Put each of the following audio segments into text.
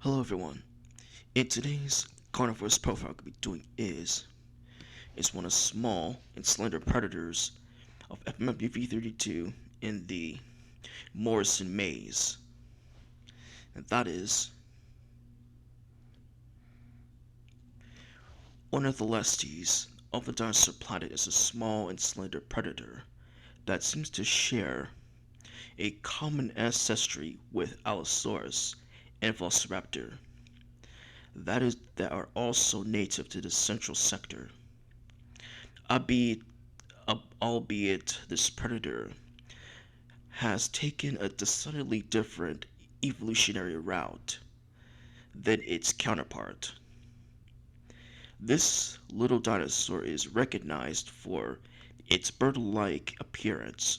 Hello everyone. In today's carnivorous profile we'll be doing is one of small and slender predators of FMFBV32 in the Morrison maze. And that is Ornitholestes of the dinosaur planet is a small and slender predator that seems to share a common ancestry with Allosaurus and Velociraptor that are also native to the central sector. Albeit, albeit this predator has taken a decidedly different evolutionary route than its counterpart. This little dinosaur is recognized for its bird-like appearance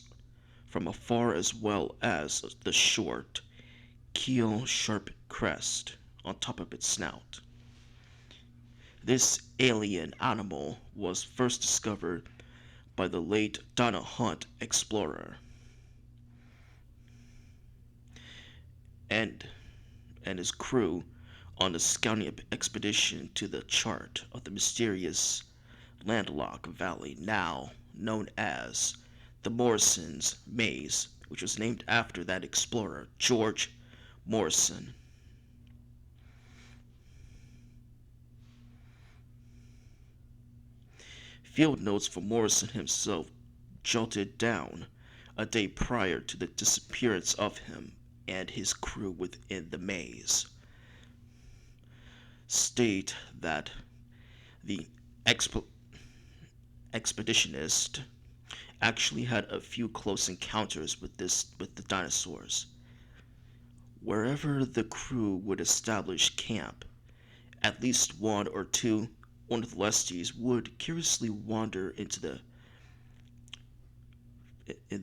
from afar as well as the short, keel-sharp crest on top of its snout. This alien animal was first discovered by the late Donna Hunt explorer and his crew on a scouting expedition to the chart of the mysterious landlocked valley now known as the Morrison's Maze, which was named after that explorer, George Morrison. Field notes for Morrison himself, jotted down a day prior to the disappearance of him and his crew within the maze, state that the expeditionist actually had a few close encounters with the dinosaurs. Wherever the crew would establish camp, at least one or two Ornitholestes would curiously wander in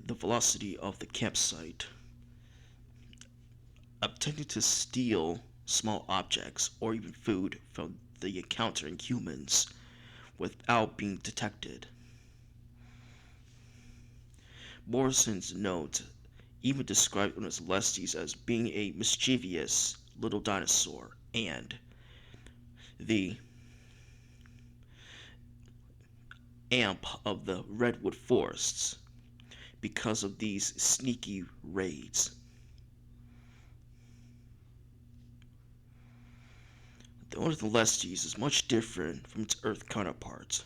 the velocity of the campsite, attempting to steal small objects or even food from the encountering humans without being detected. Morrison's note even described Ornitholestes as being a mischievous little dinosaur and the amp of the redwood forests because of these sneaky raids. The Ornitholestes is much different from its Earth counterparts.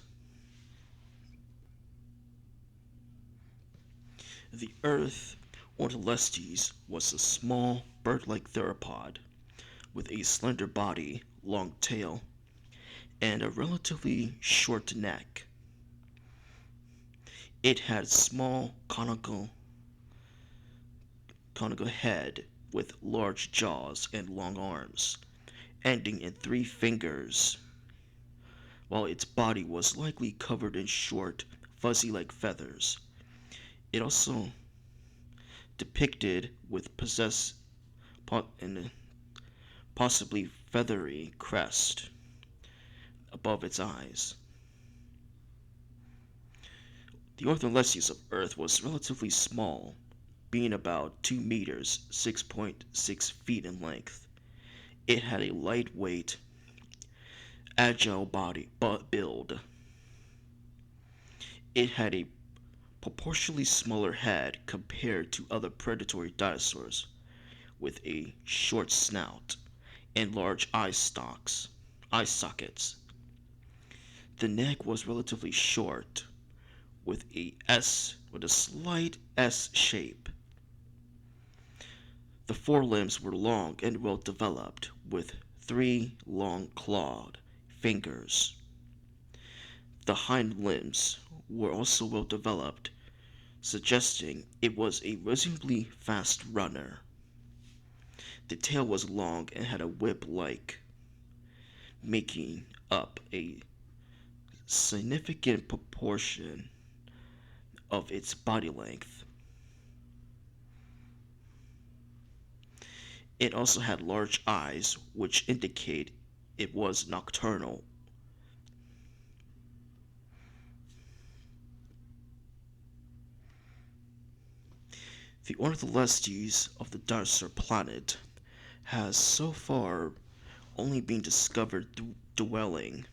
The Earth Ornitholestes was a small bird-like theropod with a slender body, long tail, and a relatively short neck. It had small conical head with large jaws and long arms, ending in three fingers, while its body was likely covered in short, fuzzy-like feathers. It also depicted with and possibly feathery crest above its eyes. The Ornitholestes of Earth was relatively small, being about 2 meters (6.6 feet) in length. It had a lightweight, agile build. It had a proportionally smaller head compared to other predatory dinosaurs, with a short snout and large eye sockets. The neck was relatively short, with a slight S shape. The forelimbs were long and well developed, with 3 long clawed fingers. The hind limbs were also well developed, suggesting it was a reasonably fast runner. The tail was long and had a whip-like, making up a significant proportion of its body length. It also had large eyes, which indicate it was nocturnal. The Ornitholestes of the dinosaur planet has so far only been discovered dwelling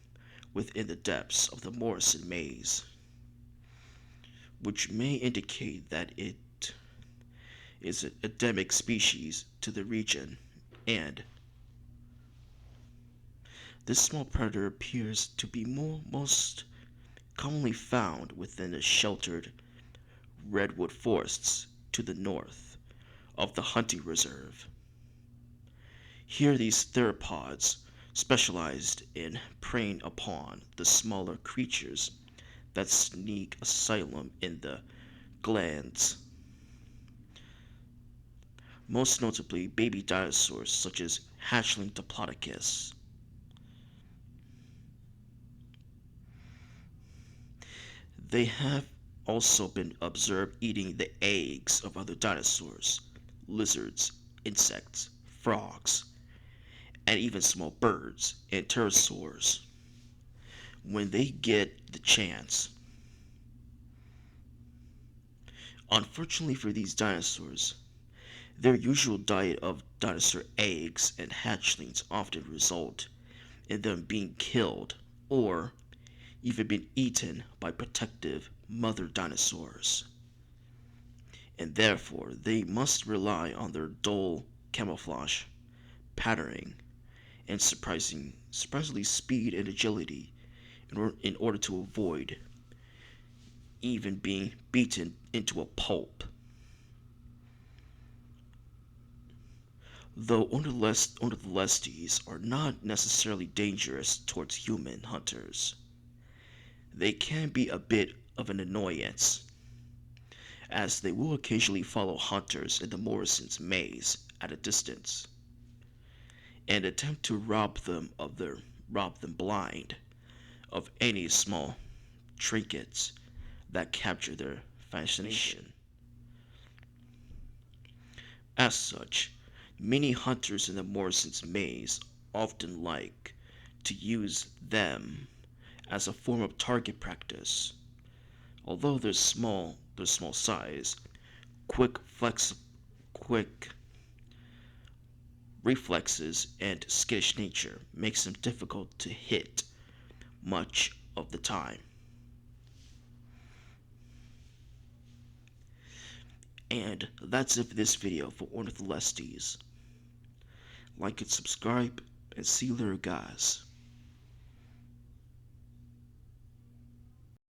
within the depths of the Morrison Maze, which may indicate that it is an endemic species to the region, and this small predator appears to be most commonly found within the sheltered redwood forests to the north of the hunting reserve. Here these theropods specialized in preying upon the smaller creatures that seek asylum in the glens, most notably baby dinosaurs such as hatchling Diplodocus. They have also been observed eating the eggs of other dinosaurs, lizards, insects, frogs, and even small birds and pterosaurs when they get the chance. Unfortunately for these dinosaurs, their usual diet of dinosaur eggs and hatchlings often result in them being killed or even being eaten by protective mother dinosaurs, and therefore they must rely on their dull camouflage, patterning, and surprisingly speed and agility in order to avoid even being beaten into a pulp. Though Ornitholestes are not necessarily dangerous towards human hunters, they can be a bit of an annoyance, as they will occasionally follow hunters in the Morrison's maze at a distance and attempt to rob them blind of any small trinkets that capture their fascination. As such, many hunters in the Morrison's maze often like to use them as a form of target practice. Although their small size, quick flex, quick reflexes, and skittish nature makes them difficult to hit much of the time. And that's it for this video for Ornitholestes. Like and subscribe, and see you later, guys.